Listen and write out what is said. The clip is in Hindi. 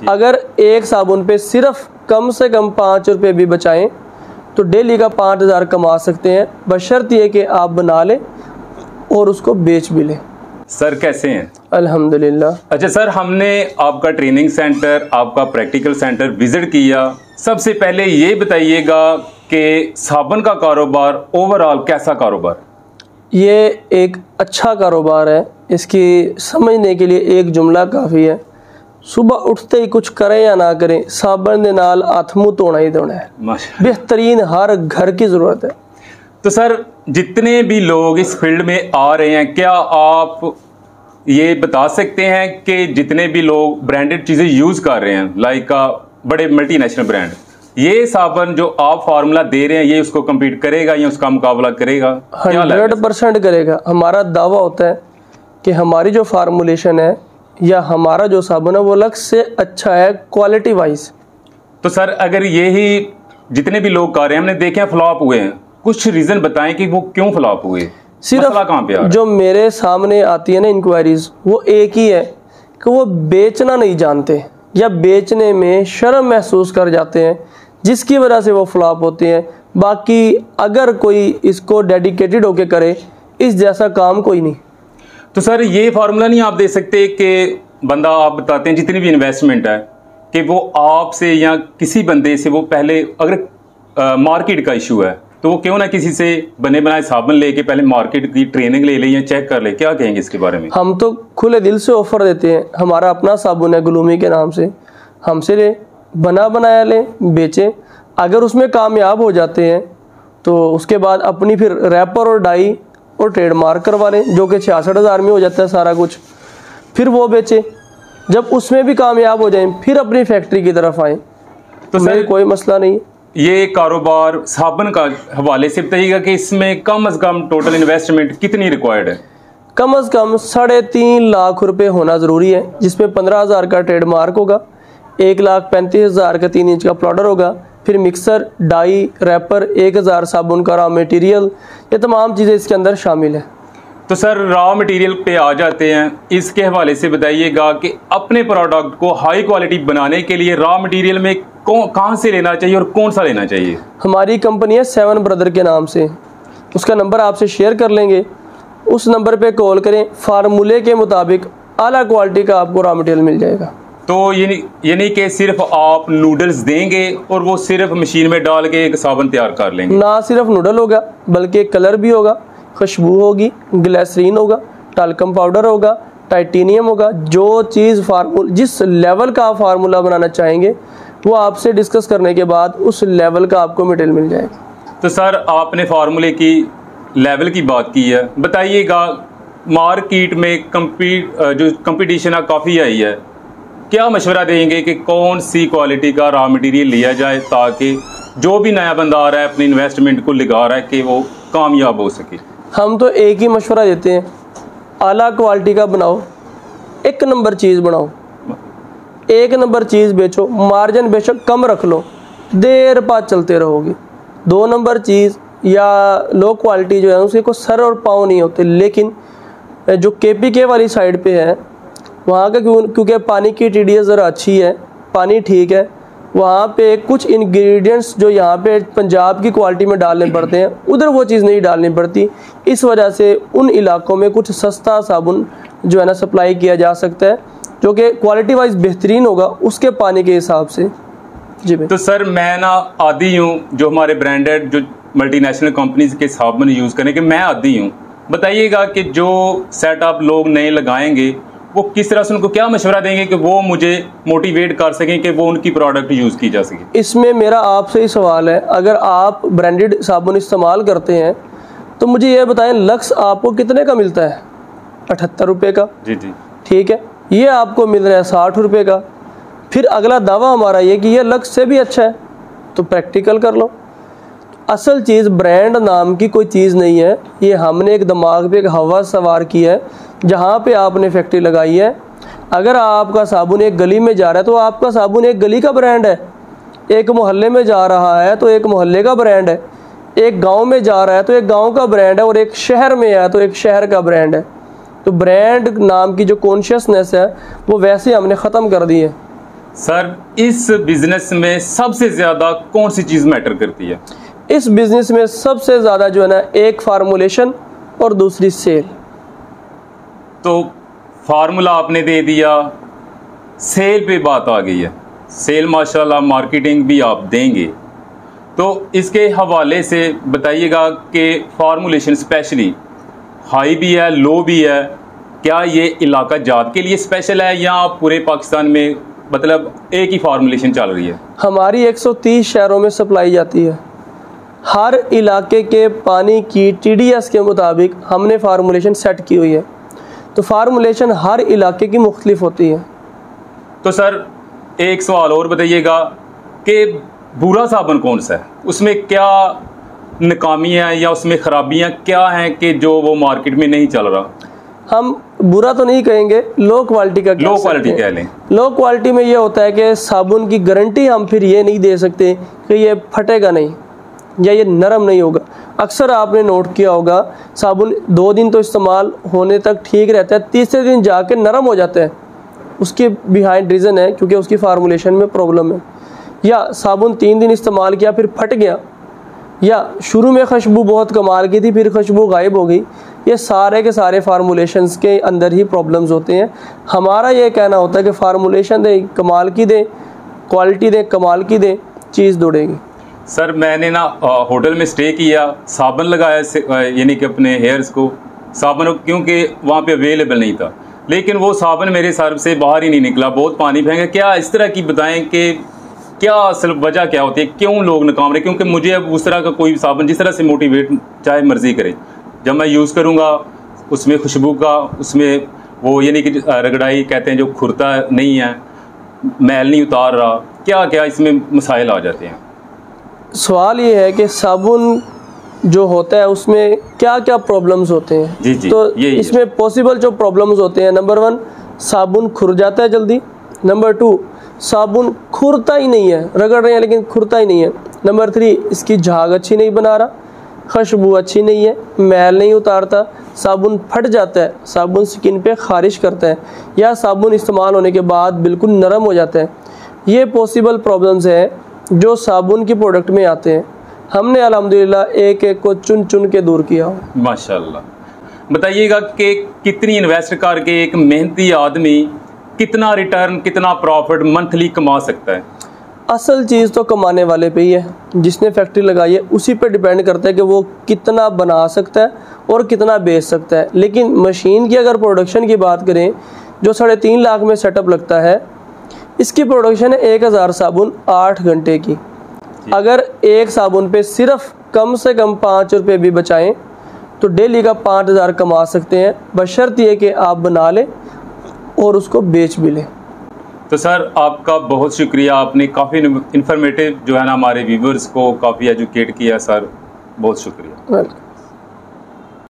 अगर एक साबुन पे सिर्फ कम से कम 5 रुपये भी बचाएं तो डेली का 5000 कमा सकते हैं, बशर्ते ये कि आप बना लें और उसको बेच भी लें। सर कैसे हैं? अल्हम्दुलिल्लाह। अच्छा सर, हमने आपका ट्रेनिंग सेंटर, आपका प्रैक्टिकल सेंटर विजिट किया। सबसे पहले ये बताइएगा कि साबुन का कारोबार ओवरऑल कैसा कारोबार? ये एक अच्छा कारोबार है। इसकी समझने के लिए एक जुमला काफ़ी है, सुबह उठते ही कुछ करें या ना करें, साबुन दे नाल हथ मुँह धोना ही धोना है। बेहतरीन हर घर की ज़रूरत है। तो सर जितने भी लोग इस फील्ड में आ रहे हैं, क्या आप ये बता सकते हैं कि जितने भी लोग ब्रांडेड चीज़ें यूज़ कर रहे हैं, लाइक बड़े मल्टीनेशनल ब्रांड, ये साबुन जो आप फार्मूला दे रहे हैं ये उसको कम्पीट करेगा या उसका मुकाबला करेगा? 100% करेगा। हमारा दावा होता है कि हमारी जो फार्मूलेशन है या हमारा जो साबुन है वो अलग से अच्छा है क्वालिटी वाइज। तो सर अगर यही जितने भी लोग कर रहे हैं, हमने देखे हैं फ्लॉप हुए हैं, कुछ रीज़न बताएं कि वो क्यों फ्लॉप हुए? सिर्फ कहाँ पे आ रहा है? जो मेरे सामने आती है ना इंक्वायरीज, वो एक ही है कि वो बेचना नहीं जानते या बेचने में शर्म महसूस कर जाते हैं, जिसकी वजह से वो फ्लॉप होते हैं। बाकी अगर कोई इसको डेडिकेटेड होके करे, इस जैसा काम कोई नहीं। तो सर ये फार्मूला नहीं आप दे सकते कि बंदा, आप बताते हैं जितनी भी इन्वेस्टमेंट है कि वो आपसे या किसी बंदे से, वो पहले अगर मार्केट का इशू है तो वो क्यों ना किसी से बने बनाए साबुन लेके पहले मार्केट की ट्रेनिंग ले या चेक कर ले? क्या कहेंगे इसके बारे में? हम तो खुले दिल से ऑफर देते हैं। हमारा अपना साबुन है ग्लूमी के नाम से, हमसे ले, बना बनाया ले, बेचें। अगर उसमें कामयाब हो जाते हैं तो उसके बाद अपनी फिर रैपर और डाई और ट्रेडमार्क करवा लें, जो कि 66,000 में हो जाता है सारा कुछ। फिर वो बेचें। जब उसमें भी कामयाब हो जाएं फिर अपनी फैक्ट्री की तरफ आएँ। तो सर कोई मसला नहीं। ये कारोबार साबुन का हवाले से बताइएगा कि इसमें कम से कम टोटल इन्वेस्टमेंट कितनी रिक्वायर्ड है? कम से कम 3.5 लाख रुपए होना ज़रूरी है, जिसमें 15,000 का ट्रेडमार्क होगा, 1,35,000 का 3 इंच का प्लॉडर होगा, फिर मिक्सर, डाई, रैपर, 1,000 साबुन का रॉ मटेरियल, ये तमाम चीज़ें इसके अंदर शामिल है। तो सर रॉ मटेरियल पे आ जाते हैं, इसके हवाले से बताइएगा कि अपने प्रोडक्ट को हाई क्वालिटी बनाने के लिए रॉ मटेरियल में कहाँ से लेना चाहिए और कौन सा लेना चाहिए? हमारी कंपनी है 7 ब्रदर के नाम से, उसका नंबर आपसे शेयर कर लेंगे। उस नंबर पे कॉल करें, फार्मूले के मुताबिक आला क्वालिटी का आपको रॉ मटेरियल मिल जाएगा। तो ये नहीं कि सिर्फ आप नूडल्स देंगे और वो सिर्फ मशीन में डाल के एक साबुन तैयार कर लेंगे? ना सिर्फ नूडल होगा, बल्कि कलर भी होगा, खुशबू होगी, ग्लिसरीन होगा, टाल्कम पाउडर होगा, टाइटेनियम होगा। जो चीज़ जिस लेवल का आप फार्मूला बनाना चाहेंगे वो आपसे डिस्कस करने के बाद उस लेवल का आपको मटेरियल मिल जाएगा। तो सर आपने फार्मूले की लेवल की बात की है, बताइएगा मार्केट में जो कंपटीशन काफ़ी आई है, क्या मशवरा देंगे कि कौन सी क्वालिटी का रॉ मटेरियल लिया जाए ताकि जो भी नया बंदा आ रहा है अपनी इन्वेस्टमेंट को लगा रहा है कि वो कामयाब हो सके? हम तो एक ही मशवरा देते हैं, आला क्वालिटी का बनाओ, 1 नंबर चीज़ बनाओ, 1 नंबर चीज़ बेचो, मार्जिन बेशक कम रख लो, देर बाद चलते रहोगे। 2 नंबर चीज़ या लो क्वालिटी जो है उसके को सर और पाँव नहीं होते। लेकिन जो KPK वाली साइड पे है वहाँ का क्योंकि पानी की TDS ज़रा अच्छी है, पानी ठीक है, वहाँ पे कुछ इंग्रेडिएंट्स जो यहाँ पे पंजाब की क्वालिटी में डालने पड़ते हैं, उधर वो चीज़ नहीं डालनी पड़ती। इस वजह से उन इलाकों में कुछ सस्ता साबुन जो है ना सप्लाई किया जा सकता है, जो कि क्वालिटी वाइज बेहतरीन होगा उसके पानी के हिसाब से। जी भाई। तो सर मैं ना आदी हूँ जो हमारे ब्रांडेड जो मल्टीनेशनल कंपनीज के साबुन यूज़ करने के, मैं आदी हूँ। बताइएगा कि जो सेटअप लोग नए लगाएंगे वो किस तरह से, उनको क्या मशवरा देंगे कि वो मुझे मोटिवेट कर सकें कि वो उनकी प्रोडक्ट यूज़ की जा सके? इसमें मेरा आपसे ही सवाल है, अगर आप ब्रांडेड साबुन इस्तेमाल करते हैं तो मुझे ये बताएं लक्स आपको कितने का मिलता है? 78 रुपये का। जी जी ठीक है, ये आपको मिल रहा है 60 रुपये का। फिर अगला दावा हमारा ये कि ये लक्स से भी अच्छा है, तो प्रैक्टिकल कर लो। असल चीज़ ब्रांड नाम की कोई चीज़ नहीं है, ये हमने एक दिमाग पे एक हवा सवार की है जहाँ पे आपने फैक्ट्री लगाई है। अगर आपका साबुन एक गली में जा रहा है तो आपका साबुन एक गली का ब्रांड है, एक मोहल्ले में जा रहा है तो एक मोहल्ले का ब्रांड है, एक गांव में जा रहा है तो एक गांव का ब्रांड है, और एक शहर में है तो एक शहर का ब्रांड है। तो ब्रांड नाम की जो कॉन्शियसनेस है वो वैसे हमने ख़त्म कर दी है। सर इस बिजनेस में सबसे ज़्यादा कौन सी चीज़ मैटर करती है? इस बिज़नेस में सबसे ज़्यादा जो है ना, एक फार्मूलेशन और दूसरी सेल। तो फार्मूला आपने दे दिया, सेल पे बात आ गई है। सेल माशाल्लाह मार्केटिंग भी आप देंगे, तो इसके हवाले से बताइएगा कि फार्मूलेशन स्पेशली हाई भी है, लो भी है, क्या ये इलाका जात के लिए स्पेशल है या पूरे पाकिस्तान में मतलब एक ही फार्मूलेशन चल रही है? हमारी 130 शहरों में सप्लाई जाती है। हर इलाके के पानी की TDS के मुताबिक हमने फार्मूलेशन सेट की हुई है, तो फार्मूलेशन हर इलाके की मुख्तलिफ होती है। तो सर एक सवाल और बताइएगा कि बुरा साबुन कौन सा है, उसमें क्या नाकामियाँ या उसमें ख़राबियाँ क्या हैं कि जो वो मार्केट में नहीं चल रहा? हम बुरा तो नहीं कहेंगे, लो क्वालिटी का लो क्वालिटी कह लें। लो क्वालिटी में ये होता है कि साबुन की गारंटी हम फिर ये नहीं दे सकते कि ये फटेगा नहीं या ये नरम नहीं होगा। अक्सर आपने नोट किया होगा, साबुन 2 दिन तो इस्तेमाल होने तक ठीक रहता है, तीसरे दिन जाके नरम हो जाता है। उसके बिहाइंड रीज़न है क्योंकि उसकी फार्मूलेशन में प्रॉब्लम है, या साबुन 3 दिन इस्तेमाल किया फिर फट गया, या शुरू में खुशबू बहुत कमाल की थी फिर खुशबू गायब हो गई। ये सारे के सारे फार्मूलेशंस के अंदर ही प्रॉब्लम्स होते हैं। हमारा ये कहना होता है कि फार्मूलेशन दें, कमाल की दें, क्वालिटी दें, कमाल की दें, चीज़ दौड़ेगी। सर मैंने ना होटल में स्टे किया, साबुन लगाया यानी कि अपने हेयर्स को, साबुन क्योंकि वहाँ पे अवेलेबल नहीं था, लेकिन वो साबुन मेरे सर से बाहर ही नहीं निकला, बहुत पानी फेंका। क्या इस तरह की बताएं कि क्या असल वजह क्या होती है, क्यों लोग नाकाम रहे? क्योंकि मुझे अब उस तरह का कोई साबुन जिस तरह से मोटिवेट चाहे मर्जी करे, जब मैं यूज़ करूँगा उसमें खुशबू का, उसमें वो यानी कि रगड़ाई कहते हैं जो खुरता नहीं है, मैल नहीं उतार रहा, क्या क्या इसमें मसाइल आ जाते हैं? सवाल ये है कि साबुन जो होता है उसमें क्या क्या प्रॉब्लम्स होते हैं। जी, तो यही इसमें पॉसिबल जो प्रॉब्लम्स होते हैं, नंबर 1 साबुन खुर जाता है जल्दी, नंबर 2 साबुन खुरता ही नहीं है, रगड़ रहे हैं लेकिन खुरता ही नहीं है, नंबर 3 इसकी झाग अच्छी नहीं बना रहा, खुशबू अच्छी नहीं है, मैल नहीं उतारता, साबुन फट जाता है, साबुन स्किन पे खारिश करता है, या साबुन इस्तेमाल होने के बाद बिल्कुल नरम हो जाता है। ये पॉसिबल प्रॉब्लम्स हैं जो साबुन की प्रोडक्ट में आते हैं। हमने अल्हम्दुलिल्लाह एक एक को चुन चुन के दूर किया हो। माशाल्लाह। बताइएगा कि कितनी इन्वेस्ट करके एक मेहनती आदमी कितना रिटर्न, कितना प्रॉफिट मंथली कमा सकता है? असल चीज़ तो कमाने वाले पे ही है, जिसने फैक्ट्री लगाई है उसी पे डिपेंड करता है कि वो कितना बना सकता है और कितना बेच सकता है। लेकिन मशीन की अगर प्रोडक्शन की बात करें, जो 3.5 लाख में सेटअप लगता है, इसकी प्रोडक्शन है 1000 साबुन 8 घंटे की। अगर एक साबुन पे सिर्फ कम से कम 5 रुपये भी बचाएं तो डेली का 5000 कमा सकते हैं, बशर्ते ये कि आप बना लें और उसको बेच भी लें। तो सर आपका बहुत शुक्रिया, आपने काफ़ी इन्फॉर्मेटिव जो है ना हमारे व्यूवर्स को काफ़ी एजुकेट किया सर, बहुत शुक्रिया। वेलकम।